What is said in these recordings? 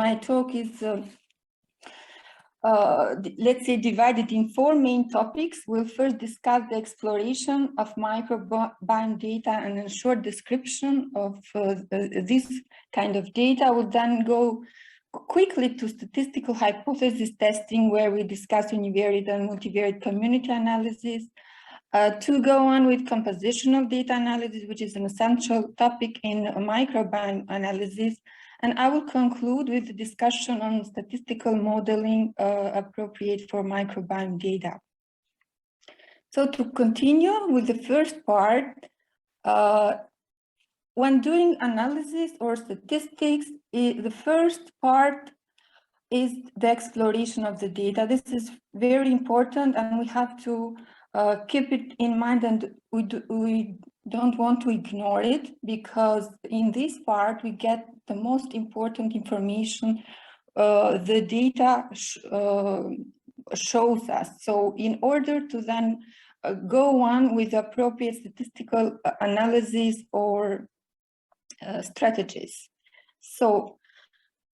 my talk is, let's say, divided in 4 main topics. We'll first discuss the exploration of microbiome data and a short description of this kind of data. We'll then go quickly to statistical hypothesis testing, where we discuss univariate and multivariate community analysis. To go on with compositional data analysis, which is an essential topic in microbiome analysis. And I will conclude with the discussion on statistical modeling appropriate for microbiome data. So to continue with the first part, when doing analysis or statistics, the first part is the exploration of the data. This is very important, and we have to keep it in mind, and we don't want to ignore it, because in this part we get the most important information the data shows us. So in order to then go on with appropriate statistical analysis or strategies. So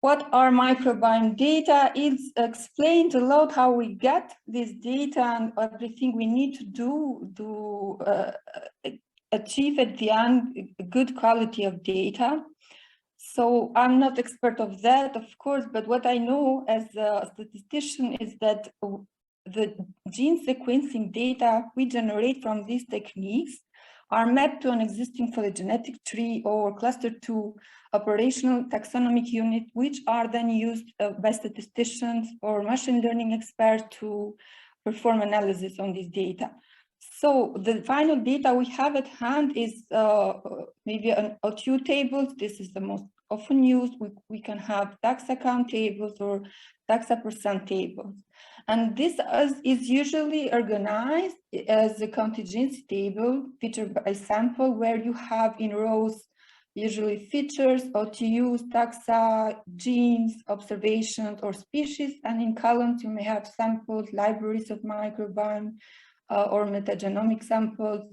what are microbiome data? It's explained a lot how we get this data and everything we need to do to achieve at the end a good quality of data. So I'm not expert of that, of course, but what I know as a statistician is that the gene sequencing data we generate from these techniques are mapped to an existing phylogenetic tree or cluster 2 operational taxonomic unit, which are then used by statisticians or machine learning experts to perform analysis on this data. So the final data we have at hand is maybe an O2 tables. This is the most often used. We can have taxa count tables or taxa percent tables. And this is usually organized as a contingency table, feature by sample, where you have in rows usually features, OTUs, taxa, genes, observations, or species, and in columns you may have samples, libraries of microbiome, or metagenomic samples,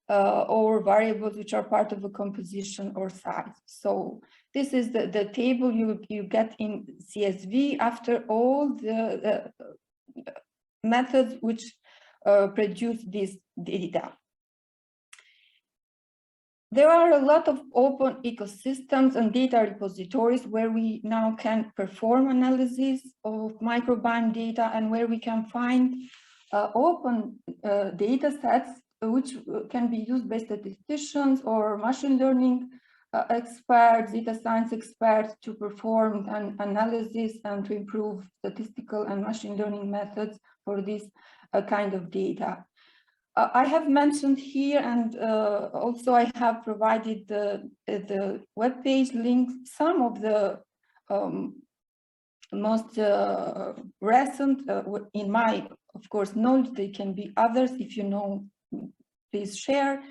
or variables which are part of a composition or size. So this is the table you get in CSV after all the methods which produce this data. There are a lot of open ecosystems and data repositories where we now can perform analysis of microbiome data, and where we can find open data sets which can be used by statisticians or machine learning experts, data science experts, to perform an analysis and to improve statistical and machine learning methods for this kind of data. I have mentioned here, and also I have provided the webpage link, some of the most recent, in my, of course, knowledge. They can be others. If you know, please share.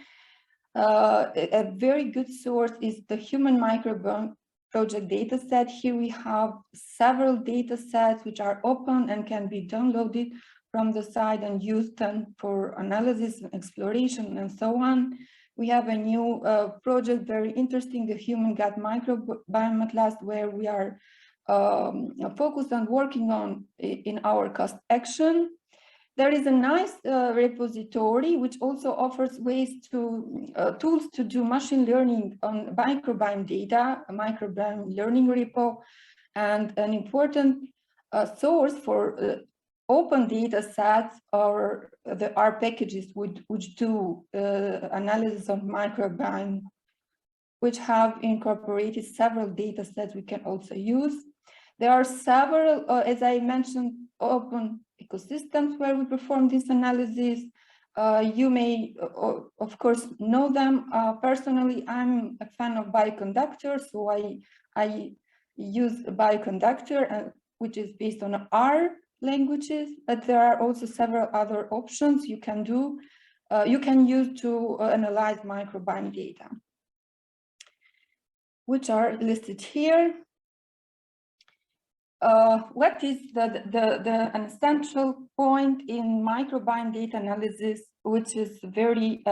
A very good source is the Human Microbiome Project dataset. Here we have several data sets which are open and can be downloaded from the site and used then for analysis and exploration and so on. We have a new project, very interesting, the Human Gut Microbiome Atlas, where we are focused on working on in our cost action. There is a nice repository which also offers ways to tools to do machine learning on microbiome data, a microbiome learning repo, and an important source for open data sets or the R packages which do analysis of microbiome, which have incorporated several data sets we can also use. There are several, as I mentioned, open ecosystems where we perform this analysis. You may, of course, know them. Personally, I'm a fan of Bioconductor, so I use Bioconductor, which is based on R languages, but there are also several other options you can do. You can use to analyze microbiome data, which are listed here. What is an essential point in microbiome data analysis, which is very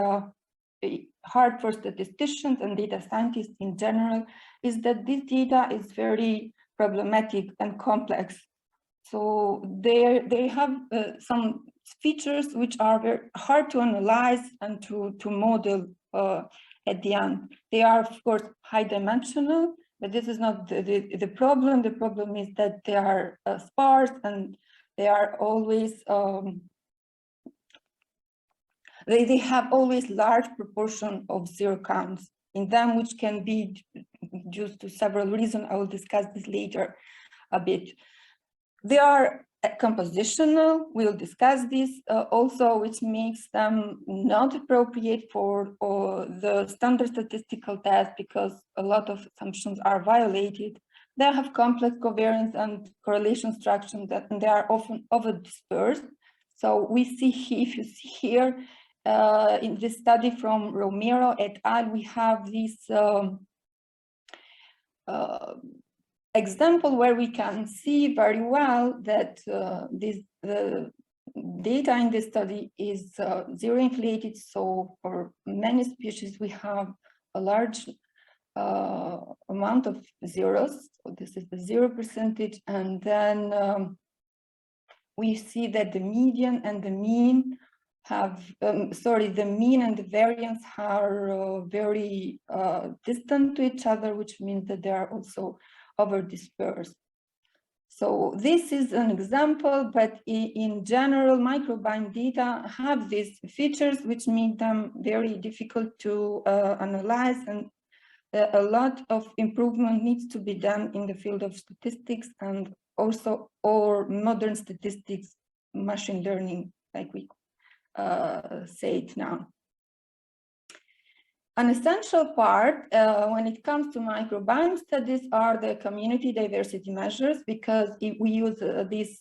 hard for statisticians and data scientists in general, is that this data is very problematic and complex. So they have some features which are very hard to analyze and to model at the end. They are, of course, high dimensional, but this is not the problem. The problem is that they are sparse and they are always, they have always large proportion of zero counts in them, which can be due to several reasons. I will discuss this later a bit. They are compositional, we'll discuss this also, which makes them not appropriate for the standard statistical test because a lot of assumptions are violated. They have complex covariance and correlation structures and they are often over-dispersed. So we see here, if you see here, in this study from Romero et al., we have this example where we can see very well that the data in this study is zero inflated. So for many species, we have a large amount of zeros. So this is the 0%. And then we see that the median and the mean have, the mean and the variance are very distant to each other, which means that they are also over dispersed. So this is an example, but in general, microbiome data have these features which make them very difficult to analyze, and a lot of improvement needs to be done in the field of statistics and also or modern statistics, machine learning, like we say it now. An essential part when it comes to microbiome studies are the community diversity measures, because we use these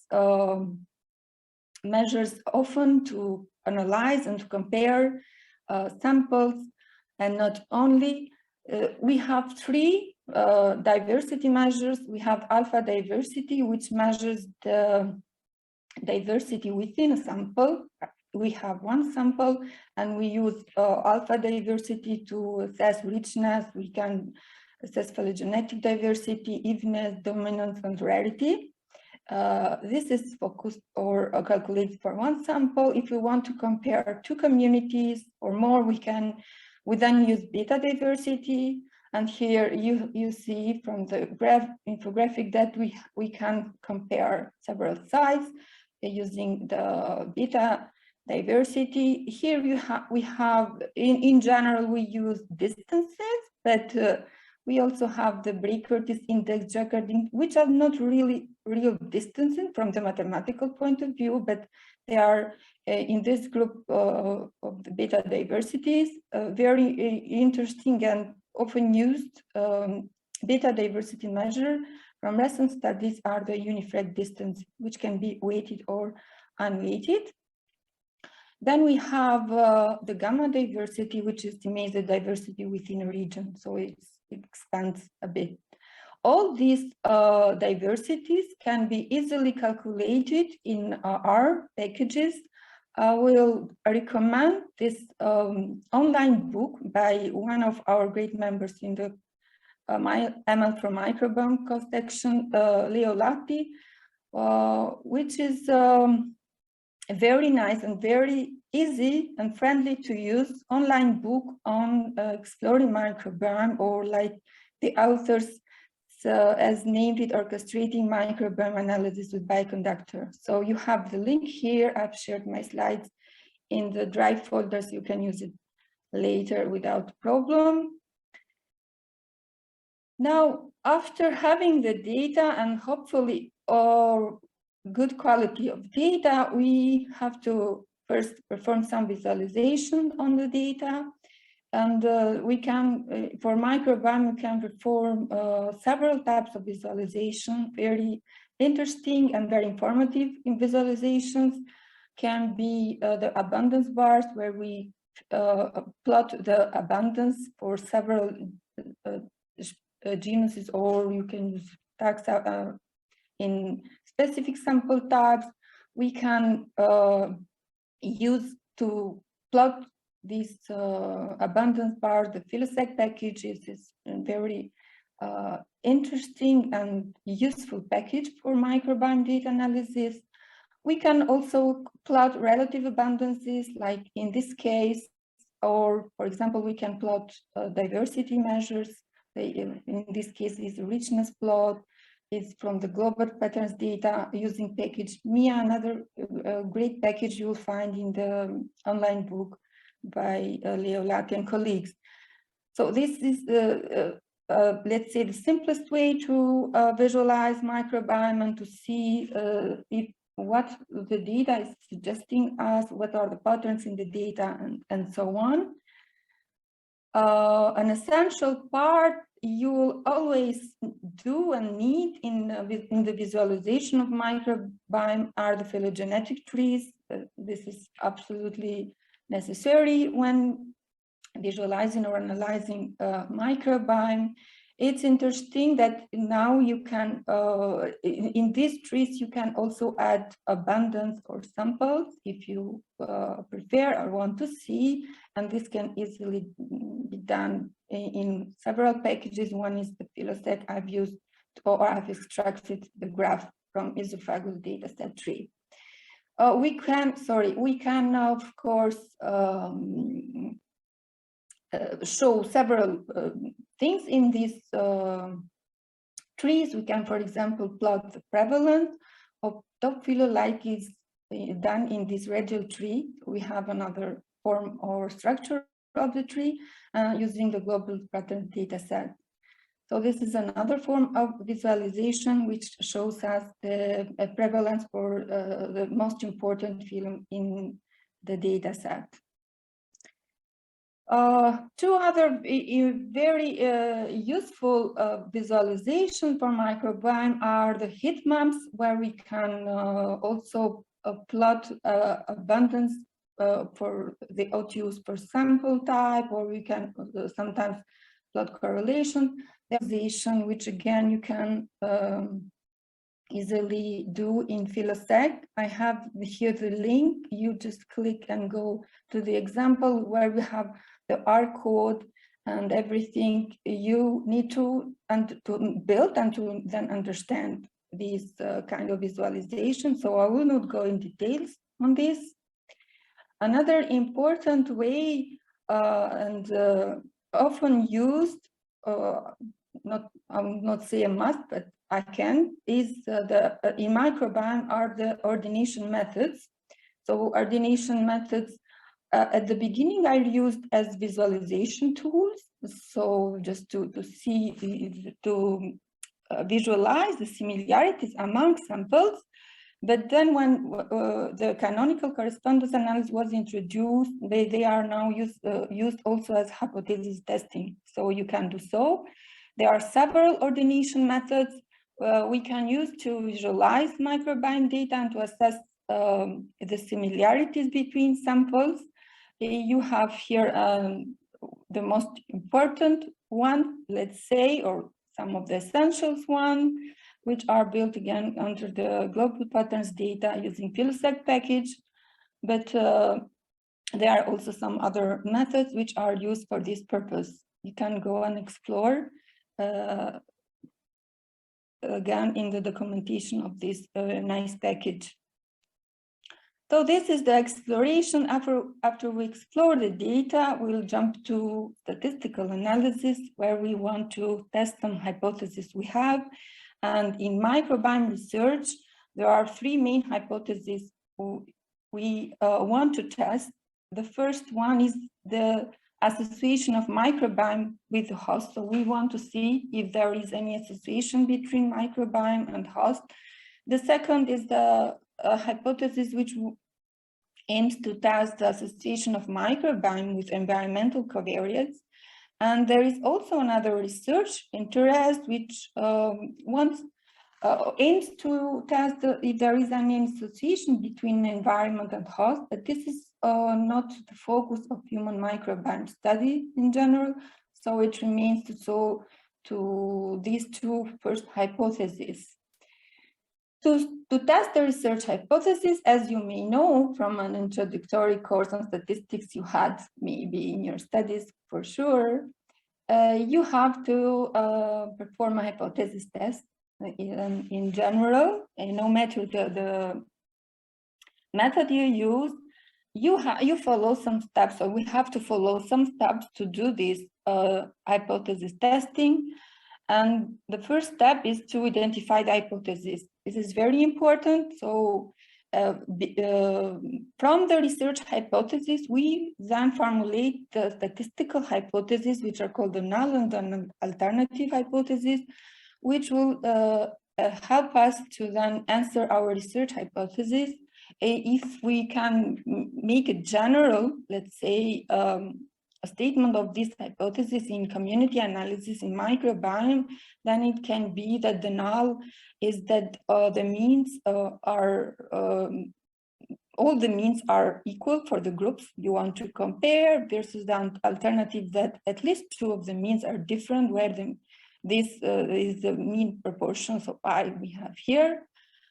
measures often to analyze and to compare samples, and not only. We have three diversity measures. We have alpha diversity, which measures the diversity within a sample. We have one sample and we use alpha diversity to assess richness. We can assess phylogenetic diversity, evenness, dominance, and rarity. This is focused or calculated for one sample. If we want to compare two communities or more, we then use beta diversity. And here you see from the infographic that we can compare several sites using the beta diversity. Here we have in general we use distances, but we also have the Bray-Curtis index, Jaccard, which are not really real distances from the mathematical point of view, but they are in this group of the beta diversities, very interesting and often used beta diversity measure from recent studies are the Univariate distance, which can be weighted or unweighted. Then we have the gamma diversity, which estimates the diversity within a region, so it expands a bit. All these diversities can be easily calculated in R packages. I will recommend this online book by one of our great members in the ML for Microbiome course section, Leo Latti, which is a very nice and very easy and friendly to use online book on exploring microbiome, or like the authors as named it, orchestrating microbiome analysis with bioconductor. So you have the link here. I've shared my slides in the Drive folders. You can use it later without problem. Now, after having the data and hopefully good quality of data, we have to first perform some visualization on the data. And we can, for microbiome, we can perform several types of visualization. Very interesting and very informative in visualizations can be the abundance bars, where we plot the abundance for several genuses, or you can use tags in specific sample types. We can use to plot these abundance bars, the phylosec packages is very interesting and useful package for microbiome data analysis. We can also plot relative abundances, like in this case, or for example, we can plot diversity measures. In this case, is richness plot. It's from the global patterns data using package MIA, another great package you will find in the online book by Leo Latti and colleagues. So this is let's say the simplest way to visualize microbiome and to see if what the data is suggesting us, what are the patterns in the data, and so on. An essential part you will always do and need in the visualization of microbiome are the phylogenetic trees. This is absolutely necessary when visualizing or analyzing microbiome. It's interesting that now you can, in these trees, you can also add abundance or samples if you prefer or want to see, and this can easily be done in several packages. One is the phylosec I've used, or I've extracted the graph from esophageal dataset tree. We can of course show several things in these trees. We can, for example, plot the prevalence of top phylo like is done in this radial tree. We have another form or structure of the tree using the global pattern data set. So this is another form of visualization which shows us the prevalence for the most important phylum in the data set. Two other very useful visualization for microbiome are the heat maps, where we can also plot abundance for the OTUs per sample type, or we can sometimes plot correlation, which again you can easily do in phylosec. I have here the link. You just click and go to the example where we have the R code and everything you need to build and to then understand these kind of visualization. So I will not go in details on this. Another important way and often used, I will not say a must, but I can, is in microbiome are the ordination methods. So ordination methods, at the beginning I used as visualization tools. So just to visualize the similarities among samples. But then when the canonical correspondence analysis was introduced, they are now used also as hypothesis testing. So you can do so. There are several ordination methods we can use to visualize microbiome data and to assess the similarities between samples. You have here the most important one, let's say, or some of the essentials one, which are built again under the global patterns data using phylosec package. But there are also some other methods which are used for this purpose. You can go and explore again in the documentation of this nice package. So this is the exploration. After we explore the data, we'll jump to statistical analysis, where we want to test some hypotheses we have. And in microbiome research, there are three main hypotheses we want to test. The first one is the association of microbiome with the host. So we want to see if there is any association between microbiome and host. The second is the hypothesis which aims to test the association of microbiome with environmental covariates. And there is also another research interest which aims to test if there is any association between environment and host, but this is not the focus of human microbiome study in general. So it remains to these two first hypotheses. To test the research hypothesis, as you may know from an introductory course on statistics you had maybe in your studies for sure, you have to perform a hypothesis test in general, and no matter the method you use, you follow some steps, so we have to follow some steps to do this hypothesis testing. And the first step is to identify the hypothesis. This is very important. So from the research hypothesis, we then formulate the statistical hypothesis, which are called the null and the alternative hypothesis, which will help us to then answer our research hypothesis. If we can make a general, let's say, a statement of this hypothesis in community analysis in microbiome, then it can be that the null is that the means are all the means are equal for the groups you want to compare, versus the alternative that at least two of the means are different, where this is the mean proportions of I we have here.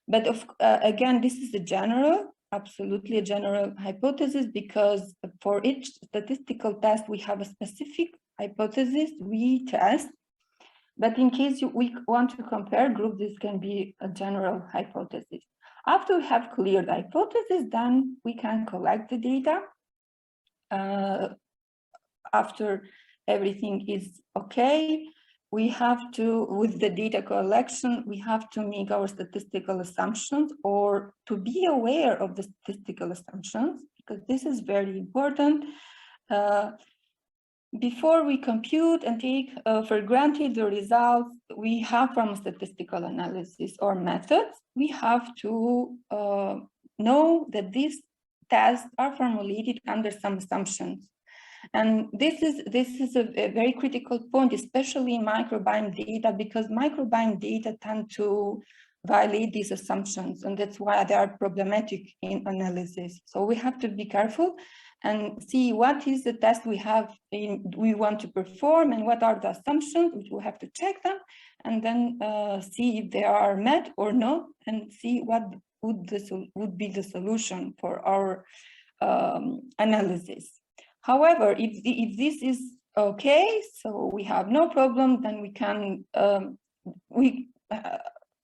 But again, this is a general, absolutely a general hypothesis, because for each statistical test, we have a specific hypothesis we test. But in case we want to compare groups, this can be a general hypothesis. After we have cleared the hypothesis, then we can collect the data. After everything is okay, we have to, with the data collection, we have to make our statistical assumptions, or to be aware of the statistical assumptions, because this is very important. Before we compute and take for granted the results we have from statistical analysis or methods, we have to know that these tests are formulated under some assumptions. And this is a very critical point, especially in microbiome data, because microbiome data tend to violate these assumptions, and that's why they are problematic in analysis. So we have to be careful and see what is the test we want to perform, and what are the assumptions, which we have to check them, and then see if they are met or not, and see what would be the solution for our analysis. However, if this is okay, so we have no problem, then we can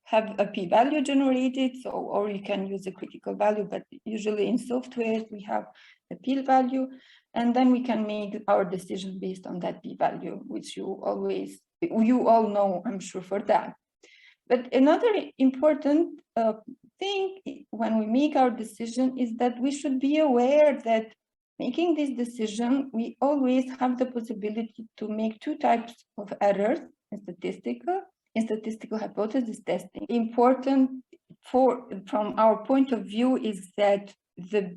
have a p-value generated, so, or you can use a critical value, but usually in software we have a p-value, and then we can make our decision based on that p-value, which you all know, I'm sure, for that. But another important thing when we make our decision is that we should be aware that making this decision, we always have the possibility to make two types of errors in statistical hypothesis testing. Important from our point of view is that the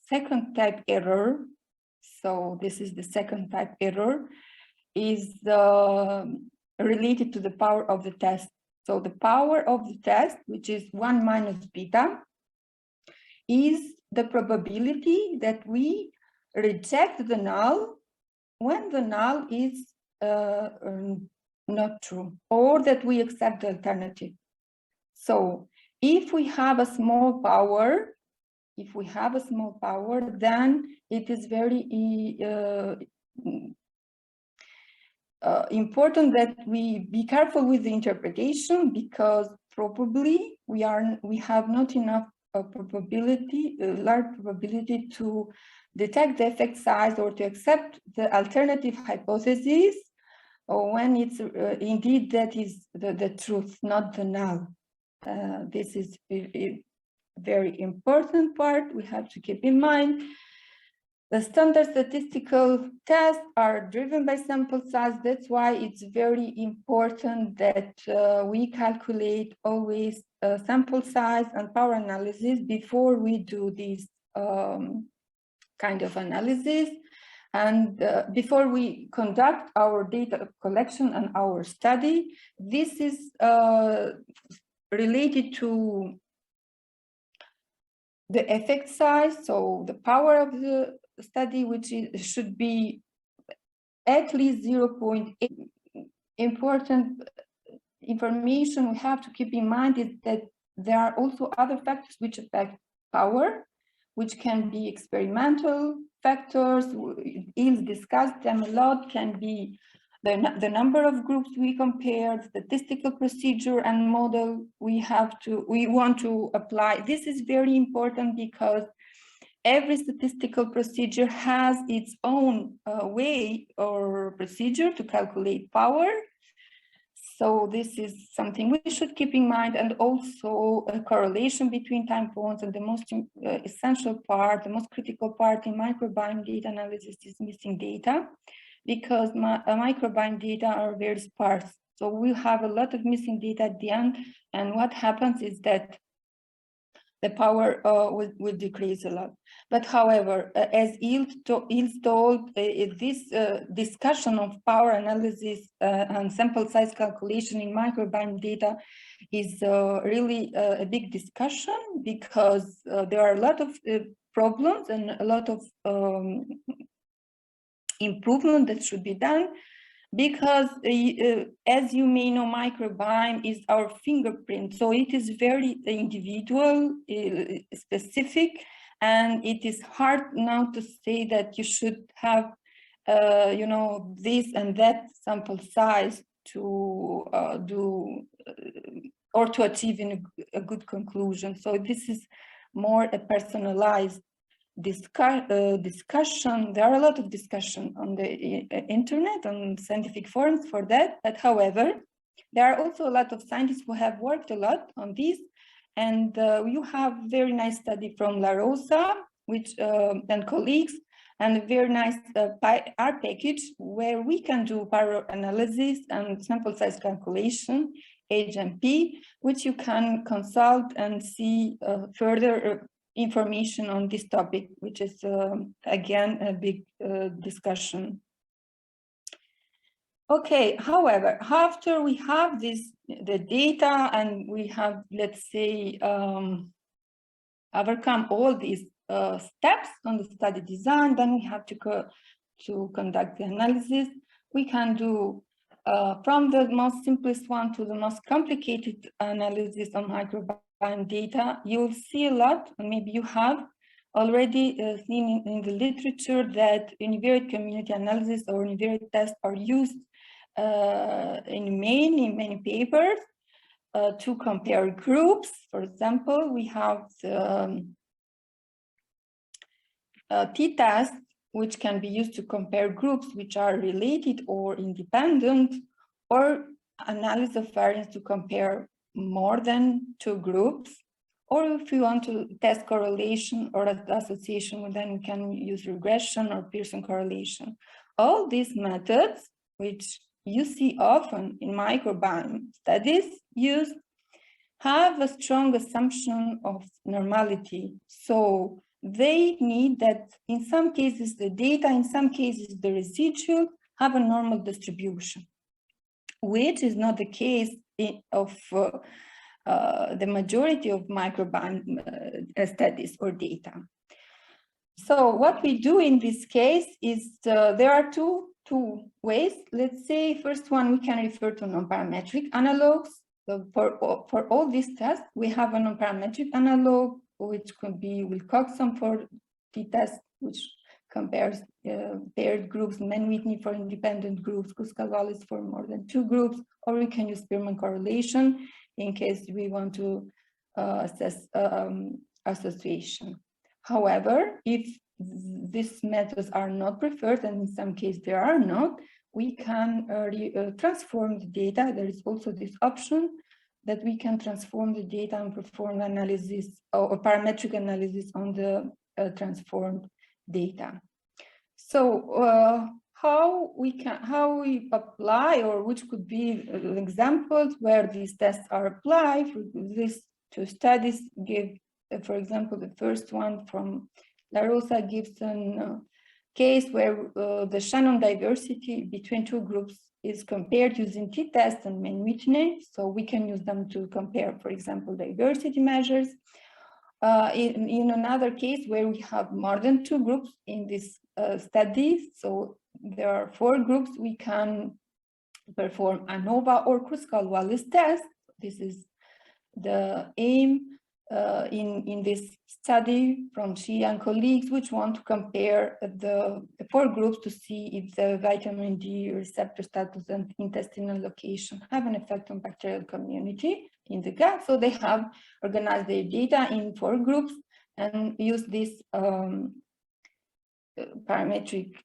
second type error, so this is the second type error, is related to the power of the test. So the power of the test, which is 1 minus beta, is the probability that we reject the null when the null is not true, or that we accept the alternative. So if we have a small power, then it is very important that we be careful with the interpretation, because probably we have not enough large probability to detect the effect size or to accept the alternative hypothesis, or when it's indeed that is the truth, not the null. This is a very important part we have to keep in mind. The standard statistical tests are driven by sample size. That's why it's very important that we calculate always sample size and power analysis before we do this kind of analysis. And before we conduct our data collection and our study, this is related to the effect size, so the power of the study, which should be at least 0.8. Important information we have to keep in mind is that there are also other factors which affect power. which can be experimental factors. Ilse discussed them a lot, can be the number of groups we compared, statistical procedure and model we want to apply. This is very important because every statistical procedure has its own way or procedure to calculate power. So this is something we should keep in mind, and also a correlation between time points. And the most essential part, the most critical part in microbiome data analysis is missing data, because microbiome data are very sparse. So we have a lot of missing data at the end, and what happens is that the power will decrease a lot. But however, as Ilse told, this discussion of power analysis and sample size calculation in microbiome data is really a big discussion, because there are a lot of problems and a lot of improvement that should be done. Because as you may know, microbiome is our fingerprint, so it is very individual, specific, and it is hard now to say that you should have you know, this and that sample size to do or to achieve in a good conclusion. So this is more a personalized discussion. There are a lot of discussion on the internet, on scientific forums for that, but however, there are also a lot of scientists who have worked a lot on this, and you have very nice study from La Rosa, which and colleagues, and a very nice R package where we can do power analysis and sample size calculation, HMP, which you can consult and see further information on this topic, which is again a big discussion. Okay, however, after we have the data and we have, let's say, overcome all these steps on the study design, then we have to conduct the analysis. We can do from the most simplest one to the most complicated analysis on microbiome data. You'll see a lot, and maybe you have already seen in the literature, that univariate community analysis or univariate tests are used in many papers to compare groups. For example, we have the t-test, which can be used to compare groups which are related or independent, or analysis of variance to compare more than two groups, or if you want to test correlation or association, then we can use regression or Pearson correlation. All these methods, which you see often in microbiome studies used, have a strong assumption of normality. So they need that in some cases the data, in some cases the residual, have a normal distribution, which is not the case of the majority of microbiome studies or data. So what we do in this case is there are two ways. Let's say first one, we can refer to non-parametric analogs. So for all these tests, we have a non-parametric analog, which could be Wilcoxon for t-test, which compares paired groups, Mann-Whitney for independent groups, Kuskal-Wallis for more than two groups, or we can use Spearman correlation in case we want to assess association. However, if these methods are not preferred, and in some cases there are not, we can transform the data. There is also this option that we can transform the data and perform analysis or parametric analysis on the transformed data. So how we apply, or which could be examples where these tests are applied. These two studies give, for example, the first one from La Rosa gives a case where the Shannon diversity between two groups is compared using t-test and Mann-Whitney. So we can use them to compare, for example, diversity measures. In another case where we have more than two groups in this study, so there are four groups, we can perform ANOVA or Kruskal-Wallis test. This is the aim in this study from Xi and colleagues, which want to compare the 4 groups to see if the vitamin D receptor status and intestinal location have an effect on bacterial community in the gut. So they have organized their data in 4 groups and use this parametric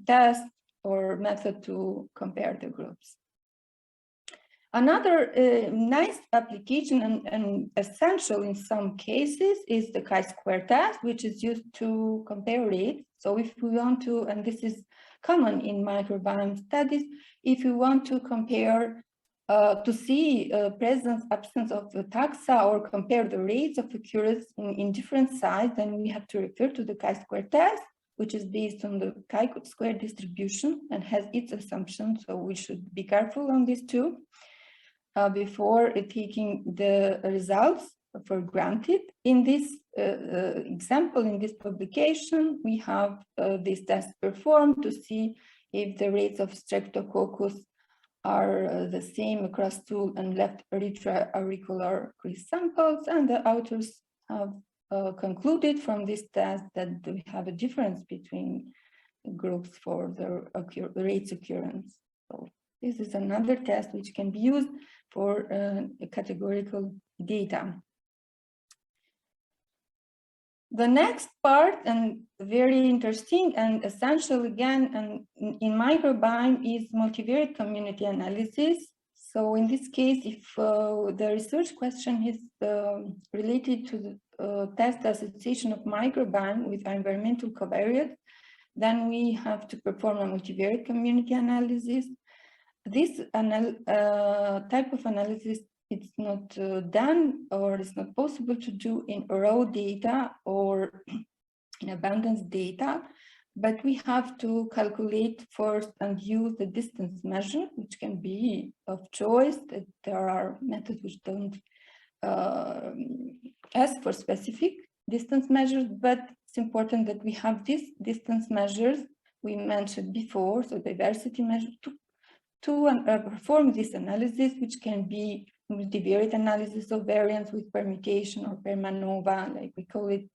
test or method to compare the groups. Another nice application and essential in some cases is the chi-square test, which is used to compare rates. So if we want to, and this is common in microbiome studies, if you want to compare, to see presence, absence of the taxa or compare the rates of occurrence in different sites, then we have to refer to the chi-square test, which is based on the chi-square distribution and has its assumptions. So we should be careful on this too. Before taking the results for granted. In this example, in this publication, we have this test performed to see if the rates of Streptococcus are the same across stool and left auricular samples, and the authors have concluded from this test that we have a difference between groups for the rates occurrence. So this is another test which can be used for categorical data. The next part, and very interesting and essential again, and in microbiome, is multivariate community analysis. So in this case, if the research question is related to the test association of microbiome with environmental covariates, then we have to perform a multivariate community analysis. This type of analysis, it's not done, or it's not possible to do in raw data or in abundance data, but we have to calculate first and use the distance measure, which can be of choice. That there are methods which don't ask for specific distance measures, but it's important that we have these distance measures we mentioned before, so diversity measure, to perform this analysis, which can be multivariate analysis of variance with permutation or permanova, like we call it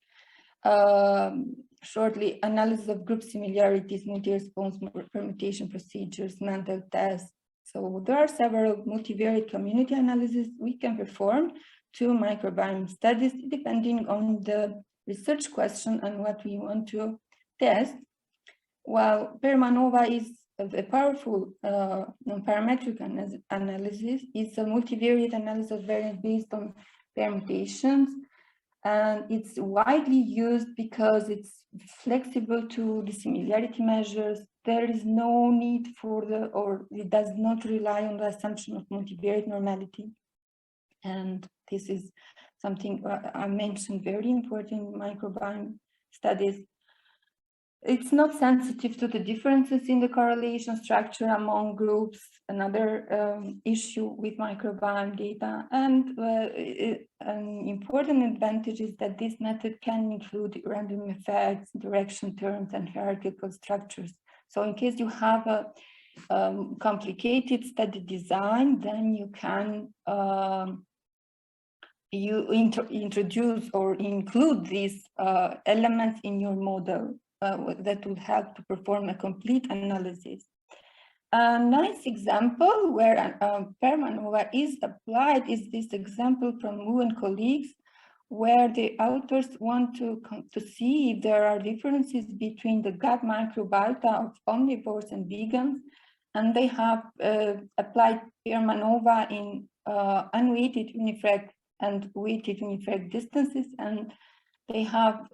shortly, analysis of group similarities, multi-response permutation procedures, mental tests. So there are several multivariate community analyses we can perform to microbiome studies, depending on the research question and what we want to test. While permanova is a powerful non-parametric analysis, it's a multivariate analysis of variance based on permutations, and it's widely used because it's flexible to the similarity measures. There is no need for or it does not rely on the assumption of multivariate normality. And this is something I mentioned, very important in microbiome studies. It's not sensitive to the differences in the correlation structure among groups, another issue with microbiome data. And an important advantage is that this method can include random effects, direction terms, and hierarchical structures. So in case you have a complicated study design, then you can introduce or include these elements in your model. That will help to perform a complete analysis. A nice example where permanova is applied is this example from Wu and colleagues, where the authors want to see if there are differences between the gut microbiota of omnivores and vegans, and they have applied permanova in unweighted unifrac and weighted unifrac distances, and they have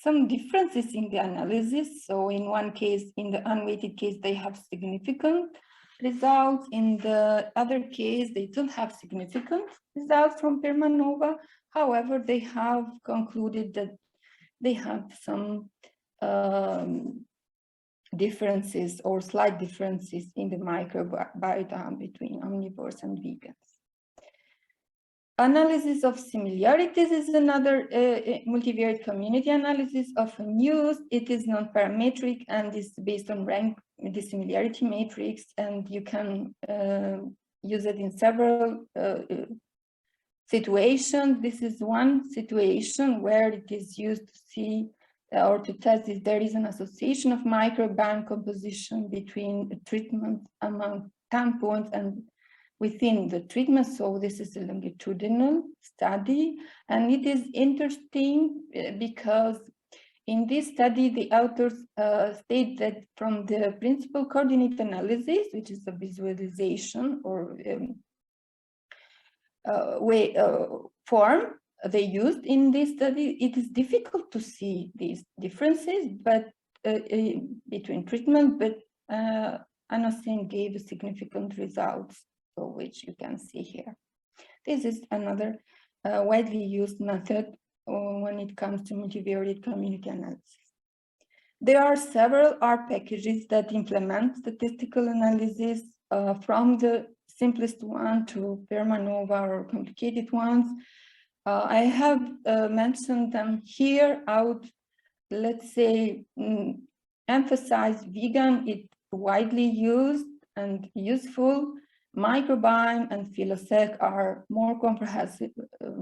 some differences in the analysis. So in one case, in the unweighted case, they have significant results. In the other case, they don't have significant results from permanova. However, they have concluded that they have some differences or slight differences in the microbiota between omnivores and vegans. Analysis of similarities is another multivariate community analysis often used. It is non-parametric and is based on rank dissimilarity matrix, and you can use it in several situation. This is one situation where it is used to see or to test if there is an association of microbiome composition between treatment among tampons and within the treatment. So this is a longitudinal study, and it is interesting because in this study, the authors state that from the principal coordinate analysis, which is a visualization or form they used in this study, it is difficult to see these differences, but between treatment, but anosine gave significant results, so which you can see here. This is another widely used method when it comes to multivariate community analysis. There are several R packages that implement statistical analysis from the simplest one to Permanova or complicated ones. I have mentioned them here. I would, let's say, emphasize vegan. It's widely used and useful. Microbiome and PhyloSec are more comprehensive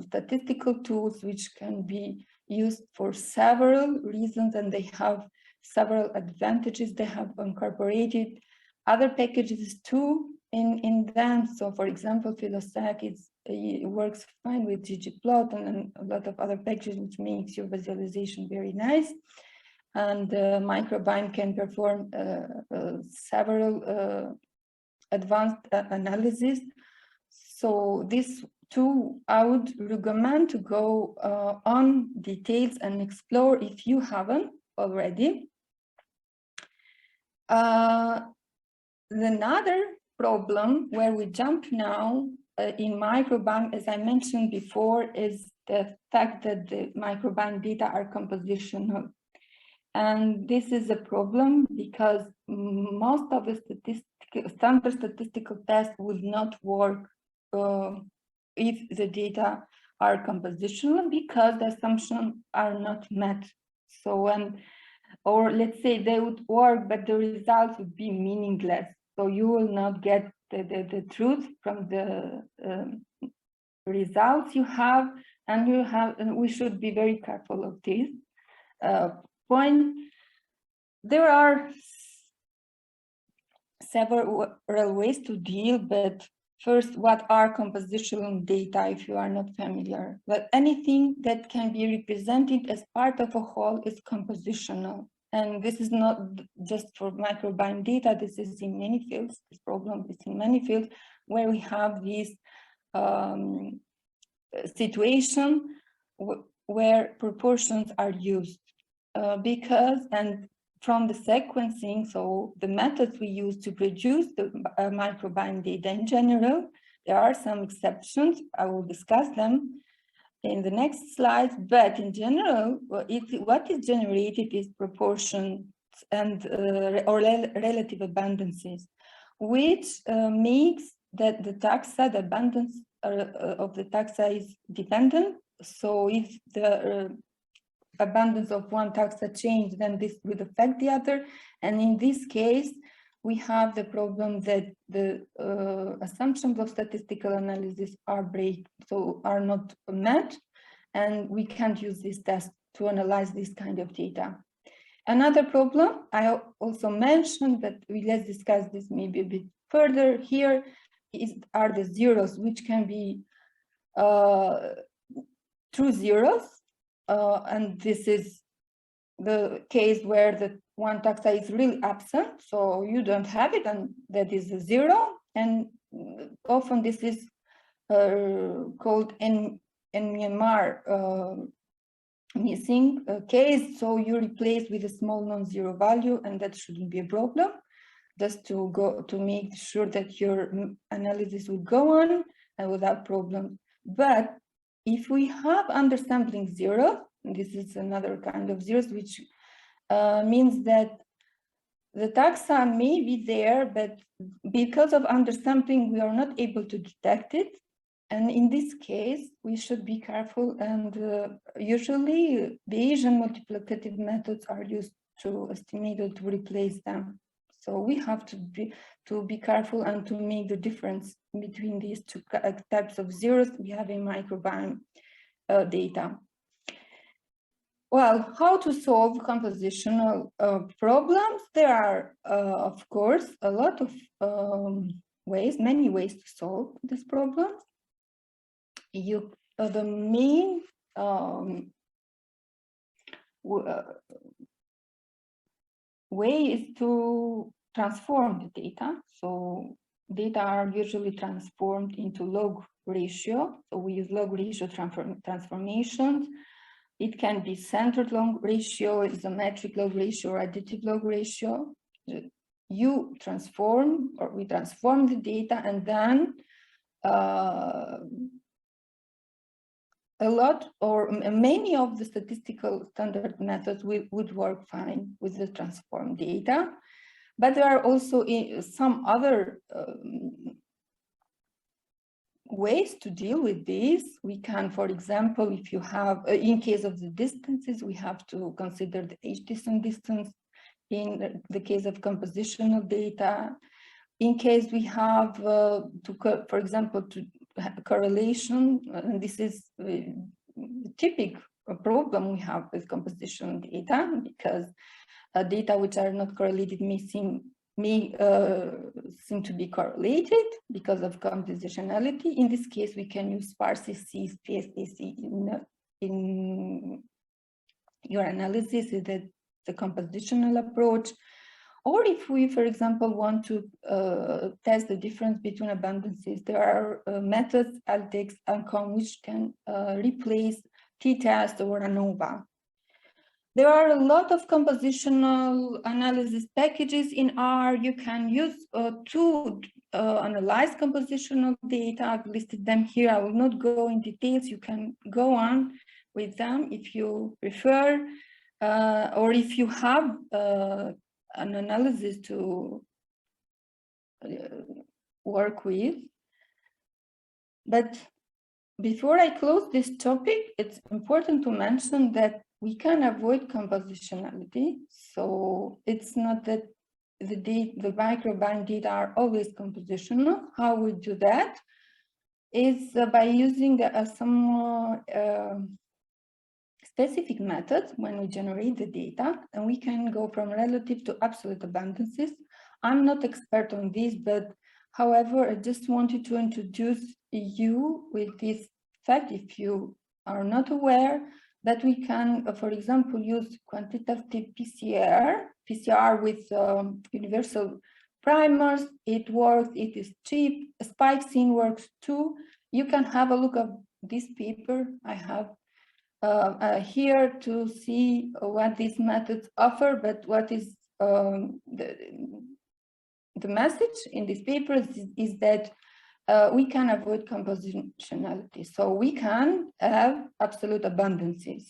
statistical tools which can be used for several reasons, and they have several advantages. They have incorporated other packages too in them. So for example, PhyloSec it works fine with ggplot and a lot of other packages, which makes your visualization very nice. And microbiome can perform several advanced analysis. So this too, I would recommend to go on details and explore if you haven't already. Another problem where we jump now in microbiome, as I mentioned before, is the fact that the microbiome data are compositional. And this is a problem because most of the standard statistical tests will not work if the data are compositional, because the assumptions are not met. So, or let's say they would work, but the results would be meaningless. So you will not get the truth from the results you have, and we should be very careful of this point. There are several ways to deal, but first, what are compositional data if you are not familiar? Well, anything that can be represented as part of a whole is compositional. And this is not just for microbiome data, this is in many fields. This problem is in many fields where we have this situation where proportions are used and from the sequencing, so the methods we use to produce the microbiome data in general, there are some exceptions. I will discuss them in the next slide, but in general, what is generated is proportions and or relative abundances, which makes that the taxa, the abundance of the taxa is dependent. So if the abundance of one taxa change, then this would affect the other. And in this case, we have the problem that the assumptions of statistical analysis are not met, and we can't use this test to analyze this kind of data. Another problem I also mentioned, but let's discuss this maybe a bit further here, are the zeros, which can be true zeros. And this is the case where the one taxa is really absent, so you don't have it, and that is a zero. And often this is called NMR missing case. So you replace with a small non-zero value, and that shouldn't be a problem. Just to make sure that your analysis will go on and without problems. But if we have undersampling zero, this is another kind of zeros, which means that the taxa may be there, but because of undersampling, we are not able to detect it. And in this case, we should be careful. And usually, Bayesian multiplicative methods are used to estimate or to replace them. So we have to be careful and to make the difference between these two types of zeros we have in microbiome data. Well, how to solve compositional problems? There are, of course, a lot of many ways to solve this problem. The main way is to transform the data. So data are usually transformed into log ratio. So we use log ratio transformations. It can be centered log ratio, isometric log ratio, or additive log ratio. You transform, or we transform the data, and then a lot or many of the statistical standard methods would work fine with the transformed data. But there are also some other ways to deal with this. We can, for example, if you have, in case of the distances, we have to consider the h-distant distance. In the case of compositional data, in case we have, for example, to correlation, and this is the typical problem we have with compositional data, because data which are not correlated may seem to be correlated because of compositionality. In this case, we can use sparse-AC, space-AC in your analysis, the compositional approach. Or if we, for example, want to test the difference between abundances, there are methods, ALTEX, ANCOM, which can replace t-test or ANOVA. There are a lot of compositional analysis packages in R. You can use to analyze compositional data. I've listed them here. I will not go in details. You can go on with them if you prefer, or if you have an analysis to work with. But before I close this topic, it's important to mention that we can avoid compositionality. So it's not that the microbiome data are always compositional. How we do that is by using some specific methods when we generate the data, and we can go from relative to absolute abundances. I'm not expert on this, but however, I just wanted to introduce you with this fact, if you are not aware, that we can, for example, use quantitative PCR with universal primers. It works, it is cheap. Spike-SYN works too. You can have a look at this paper I have here to see what these methods offer, but what is the message in this paper is that we can avoid compositionality. So we can have absolute abundances.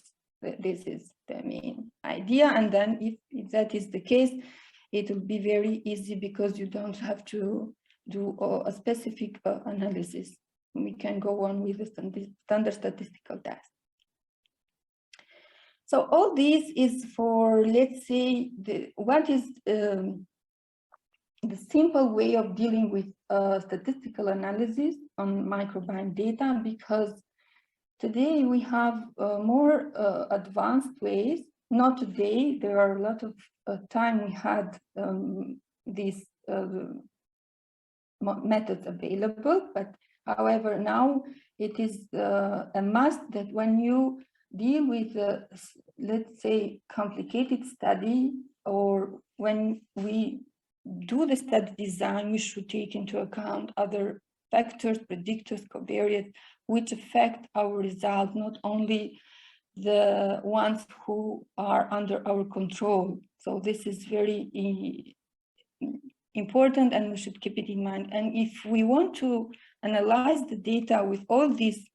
This is the main idea. And then if that is the case, it will be very easy because you don't have to do a specific analysis. We can go on with the standard statistical test. So all this is for, let's say, what is the simple way of dealing with statistical analysis on microbiome data, because today we have more advanced ways. Not today, there are a lot of time we had these methods available, but however, now it is a must that when you deal with, let's say, complicated study, or when we do the study design, we should take into account other factors, predictors, covariates, which affect our result, not only the ones who are under our control. So this is very important, and we should keep it in mind. And if we want to analyze the data with all these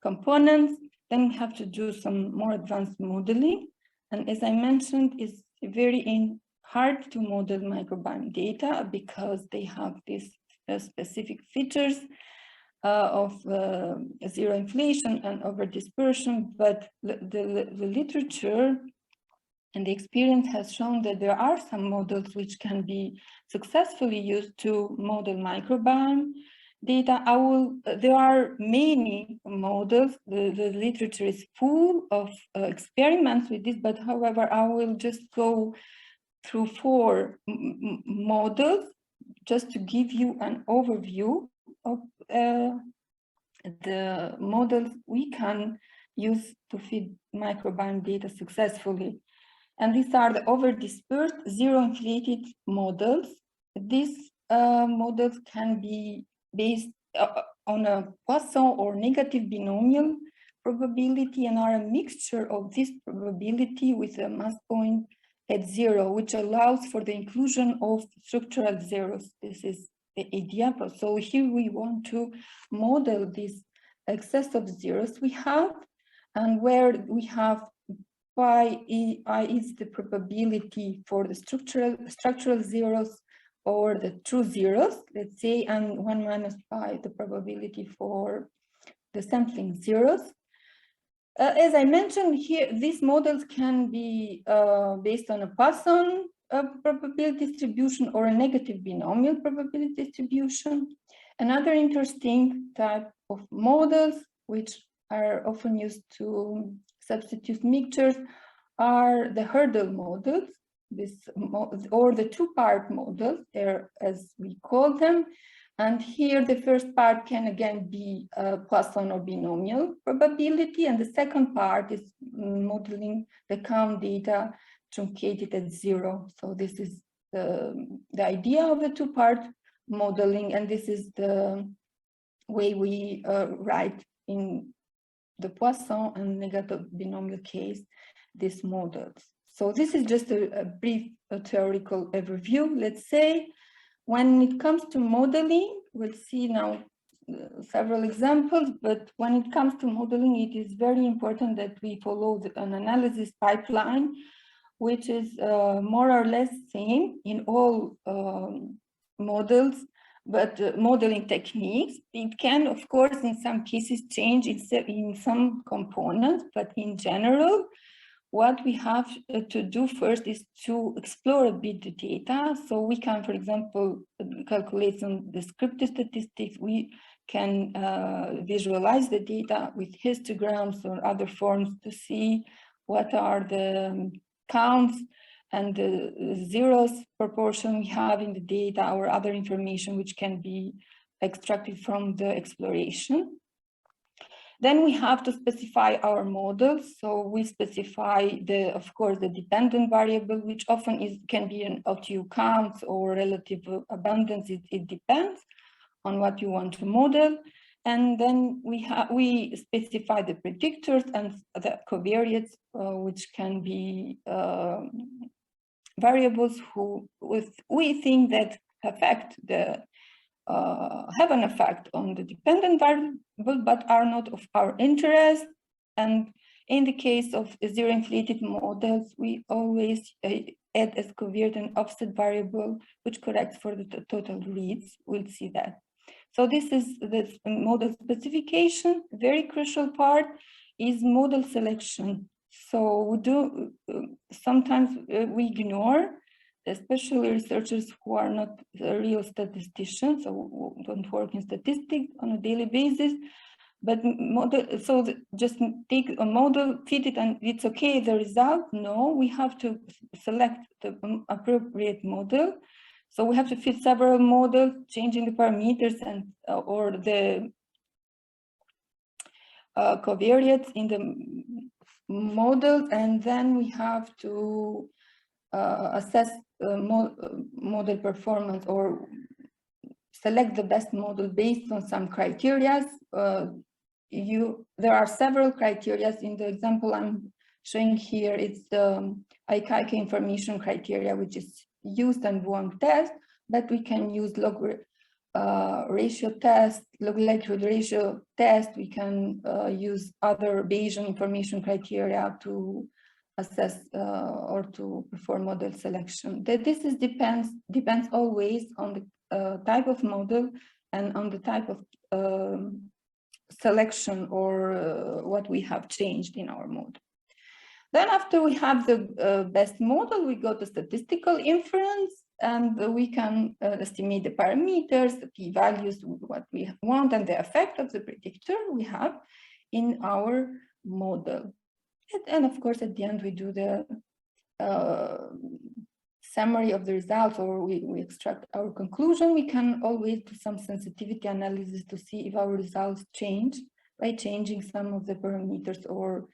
components, then we have to do some more advanced modeling. And as I mentioned, it's very hard to model microbiome data because they have these specific features of zero inflation and over dispersion. But the literature And the experience has shown that there are some models which can be successfully used to model microbiome data. There are many models. The literature is full of experiments with this, but however, I will just go through 4 models just to give you an overview of the models we can use to feed microbiome data successfully. And these are the over-dispersed, zero-inflated models. These models can be based on a Poisson or negative binomial probability and are a mixture of this probability with a mass point at 0, which allows for the inclusion of structural zeros. This is the idea. So here we want to model this excess of zeros we have, and where we have phi I is the probability for the structural zeros or the true zeros, let's say, and 1 minus pi the probability for the sampling zeros. As I mentioned here, these models can be based on a Poisson probability distribution or a negative binomial probability distribution. Another interesting type of models, which are often used to substitute mixtures, are the hurdle models, or the 2-part models, as we call them. And here the first part can again be Poisson or binomial probability, and the second part is modeling the count data truncated at 0. So this is the idea of the 2-part modeling, and this is the way we write in the Poisson and negative binomial case these models. So this is just a brief theoretical overview. Let's say when it comes to modeling, we'll see now several examples, but when it comes to modeling, it is very important that we follow an analysis pipeline, which is more or less same in all models, but modeling techniques. It can, of course, in some cases change in some components, but in general, what we have to do first is to explore a bit the data. So we can, for example, calculate some descriptive statistics. We can visualize the data with histograms or other forms to see what are the counts and the zeros proportion we have in the data, or other information which can be extracted from the exploration. Then we have to specify our models. So we specify of course, the dependent variable, which often can be an LTU count or relative abundance. It depends on what you want to model. And then we specify the predictors and the covariates, which can be variables we think that affect have an effect on the dependent variable, but are not of our interest. And in the case of zero-inflated models, we always add as covariate an offset variable, which corrects for the total reads. We'll see that. So this is the model specification. Very crucial part is model selection. So we do sometimes we ignore, especially researchers who are not real statisticians, or who don't work in statistics on a daily basis. But just take a model, feed it, and it's okay, the result? No, we have to select the appropriate model. So we have to fit several models, changing the parameters and or the covariates in the model, and then we have to assess model performance or select the best model based on some criteria. There are several criteria. In the example I'm showing here, it's the ICAIC information criteria, which is used and Wong test, but we can use log ratio test, log likelihood ratio test. We can use other Bayesian information criteria to assess or to perform model selection. This depends always on the type of model and on the type of selection or what we have changed in our model. Then after we have the best model, we go to statistical inference, and we can estimate the parameters, the p-values, what we want, and the effect of the predictor we have in our model. And of course, at the end, we do the summary of the results, or we extract our conclusion. We can always do some sensitivity analysis to see if our results change by changing some of the parameters, or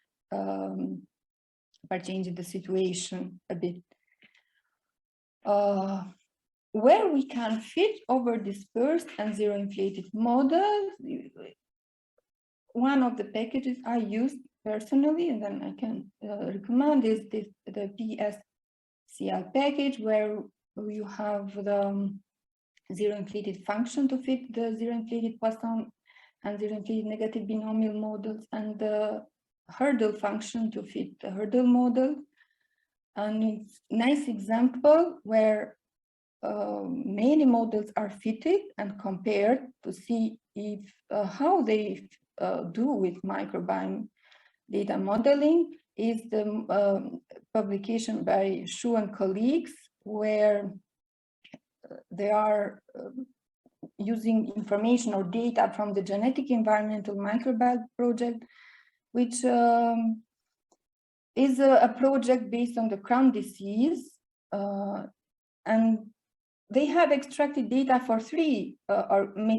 by changing the situation a bit. Where we can fit over dispersed and zero inflated models, one of the packages I use personally, and then I can recommend, is the PSCL package, where you have the zero inflated function to fit the zero inflated Poisson and zero inflated negative binomial models, and the hurdle function to fit the hurdle model. And it's a nice example where many models are fitted and compared to see if how they do with microbiome data modeling, is the publication by Xu and colleagues, where they are using information or data from the genetic environmental microbiome project, which is a project based on the Crohn disease, and they have extracted data for 3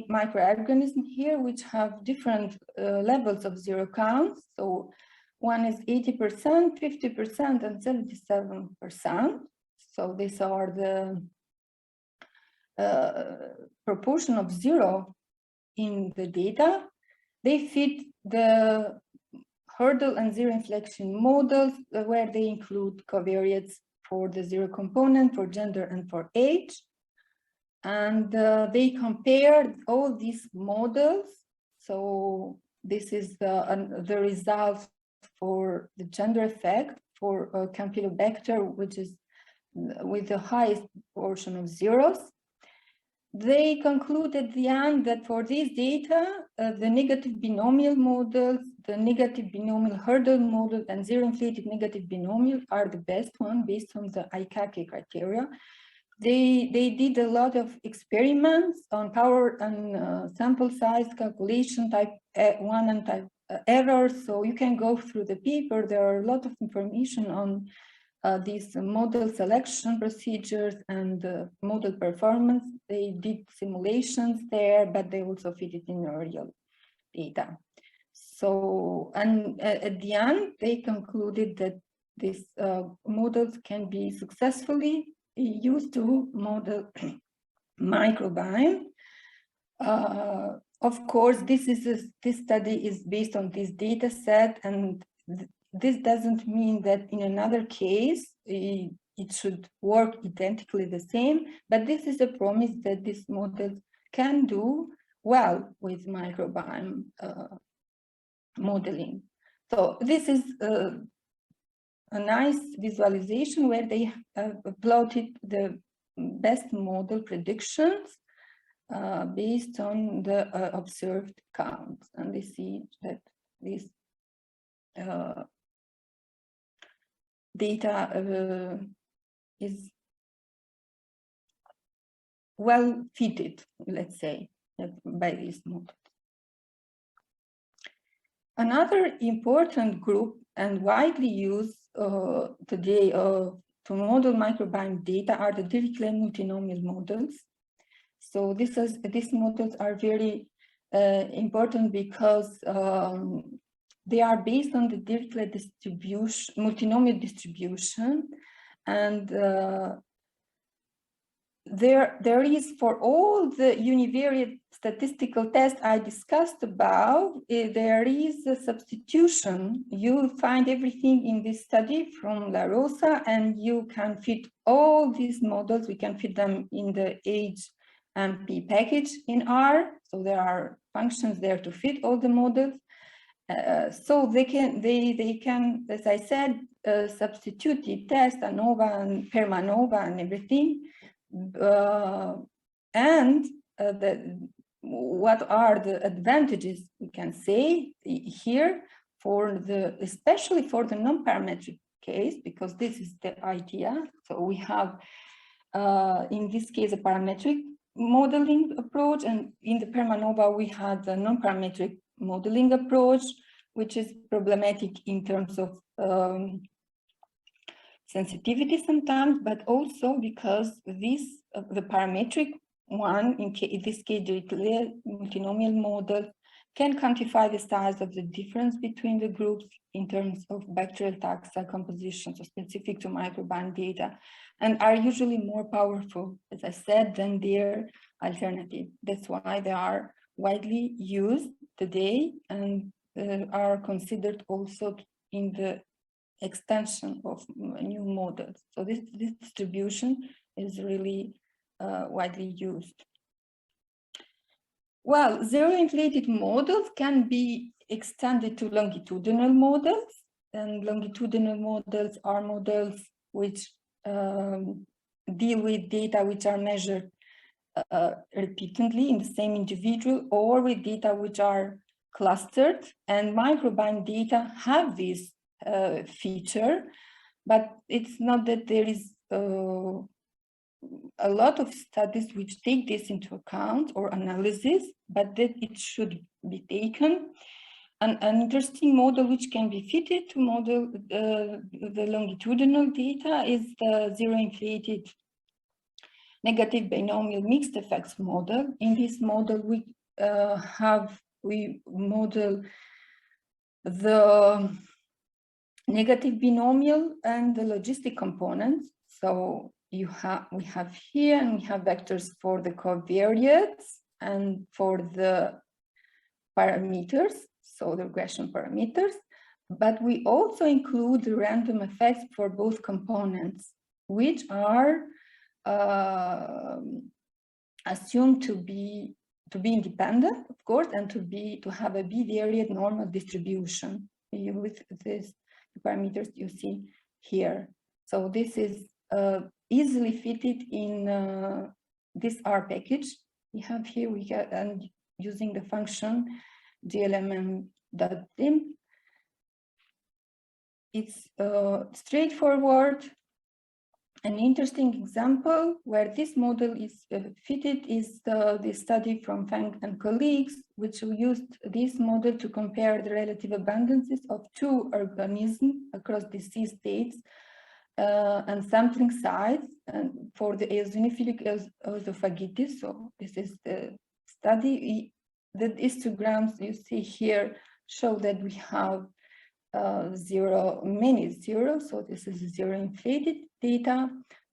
microorganisms here, which have different levels of zero counts. So one is 80%, 50%, and 77%. So these are the proportion of zero in the data. They fit the hurdle and zero inflection models, where they include covariates for the zero component, for gender, and for age. And they compared all these models. So this is the results for the gender effect for Campylobacter, which is with the highest portion of zeros. They conclude at the end that for these data, the negative binomial models, the negative binomial hurdle model, and zero inflated negative binomial are the best one based on the ICACE criteria. They did a lot of experiments on power and sample size calculation, type 1 and type errors. So you can go through the paper. There are a lot of information on these model selection procedures and model performance. They did simulations there, but they also fit it in real data. So, and at the end, they concluded that these models can be successfully used to model microbiome. Of course, this study is based on this data set, and this doesn't mean that in another case it should work identically the same, but this is a promise that this model can do well with microbiome modeling. So this is a nice visualization where they plotted the best model predictions based on the observed counts, and they see that this data is well fitted, let's say, by these models. Another important group and widely used today to model microbiome data are the Dirichlet multinomial models. So these models are very important because they are based on the Dirichlet distribution, multinomial distribution, and there is, for all the univariate statistical tests I discussed above, there is a substitution. You find everything in this study from La Rosa, and you can fit all these models. We can fit them in the HMP package in R. So there are functions there to fit all the models. So they can, as I said, substitute the test, ANOVA and PERMANOVA and everything. What are the advantages, we can say here, for especially for the non-parametric case, because this is the idea. So we have, in this case, a parametric modeling approach, and in the PermaNova, we had a non-parametric modeling approach, which is problematic in terms of sensitivity sometimes, but also because this, the parametric one, in this case, the multinomial model, can quantify the size of the difference between the groups in terms of bacterial taxa composition, so specific to microbiome data, and are usually more powerful, as I said, than their alternative. That's why they are widely used today and are considered also in the extension of new models. So this distribution is really widely used. Well, zero-inflated models can be extended to longitudinal models, and longitudinal models are models which deal with data which are measured repeatedly in the same individual, or with data which are clustered, and microbiome data have this feature, but it's not that there is a lot of studies which take this into account or analysis, but that it should be taken. An interesting model which can be fitted to model the longitudinal data is the zero-inflated negative binomial mixed effects model. In this model, we model the negative binomial and the logistic components. So we have here, and we have vectors for the covariates and for the parameters, so the regression parameters, but we also include the random effects for both components, which are assumed to be independent, of course, and to have a bivariate normal distribution with this parameters you see here. So this is easily fitted in this R package we have here. We get, and using the function glmm.dim, it's straightforward. An interesting example where this model is fitted is the study from Feng and colleagues, which used this model to compare the relative abundances of two organisms across disease states and sampling size, and for the eosinophilic esophagitis. So this is the study. The histograms you see here show that we have many zeros, so this is zero inflated data.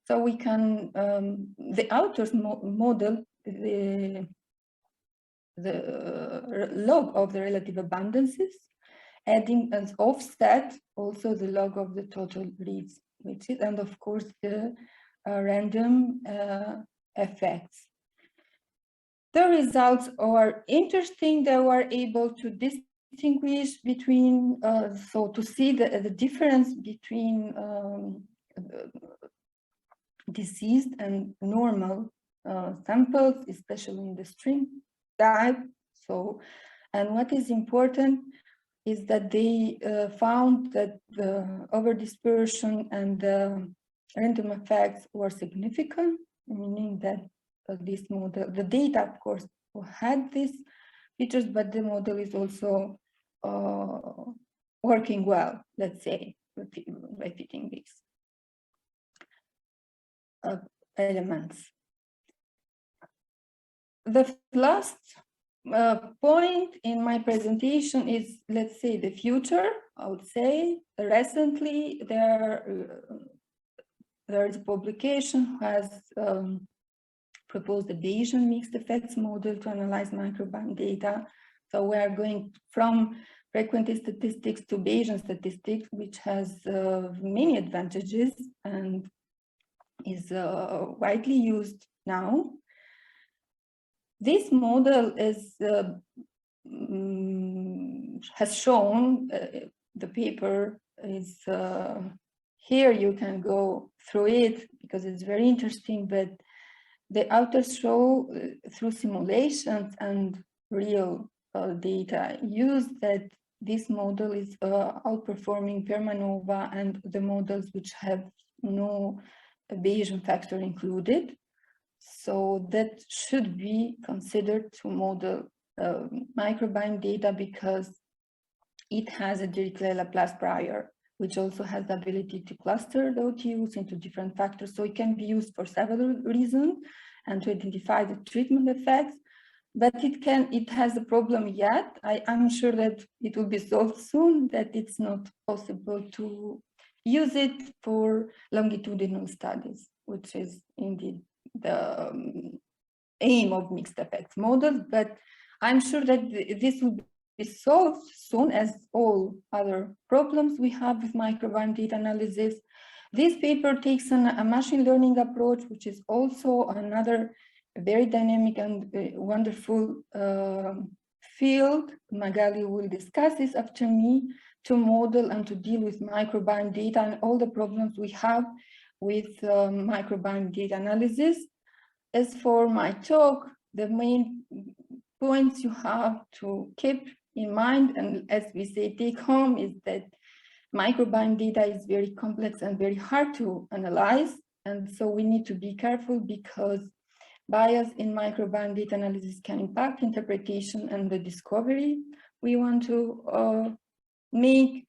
So we can, the authors model the log of the relative abundances, adding as offset also the log of the total reads, which is, and of course the random effects. The results are interesting. They were able to distinguish between, so to see the difference between diseased and normal samples, especially in the stream type. So, and what is important is that they found that the overdispersion and the random effects were significant, meaning that this model, the data, of course, had these features, but the model is also working well, let's say, by fitting these elements. The last point in my presentation is, let's say, the future. I would say recently there is a publication who has proposed a Bayesian mixed effects model to analyze microbiome data. So we are going from frequency statistics to Bayesian statistics, which has many advantages and is widely used now. This model is has shown, the paper is here, you can go through it because it's very interesting, but the authors show through simulations and real data used that this model is outperforming Permanova and the models which have no Bayesian factor included. So that should be considered to model microbiome data because it has a Dirichlet Laplace prior, which also has the ability to cluster the OTUs into different factors. So it can be used for several reasons and to identify the treatment effects. But it has a problem yet. I'm sure that it will be solved soon, that it's not possible to use it for longitudinal studies, which is indeed the aim of mixed effects models. But I'm sure that this will be solved soon, as all other problems we have with microbiome data analysis. This paper takes a machine learning approach, which is also another very dynamic and wonderful field. Magali will discuss this after me, to model and to deal with microbiome data and all the problems we have with microbiome data analysis. As for my talk, the main points you have to keep in mind, and as we say, take home, is that microbiome data is very complex and very hard to analyze. And so we need to be careful because bias in microbiome data analysis can impact interpretation and the discovery we want to make.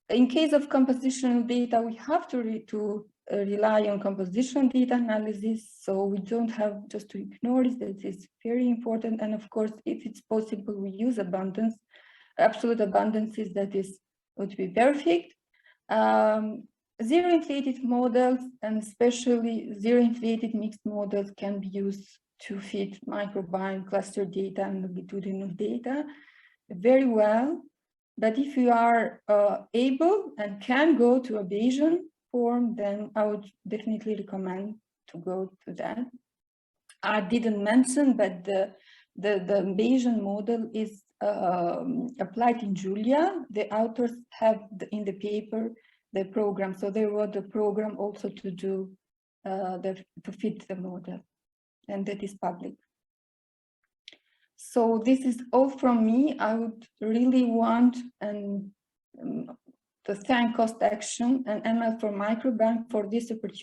In case of compositional data, we have to rely on compositional data analysis, so we don't have just to ignore it. That is very important. And of course, if it's possible, we use abundance, absolute abundances, that would be perfect. Zero-inflated models, and especially zero-inflated mixed models, can be used to fit microbiome cluster data and longitudinal data very well. But if you are able and can go to a Bayesian form, then I would definitely recommend to go to that. I didn't mention, but the Bayesian model is applied in Julia. The authors have in the paper the program, so they wrote the program also to do to fit the model, and that is public. So this is all from me. I would really want to thank Cost Action and ML for Microbiome for this opportunity.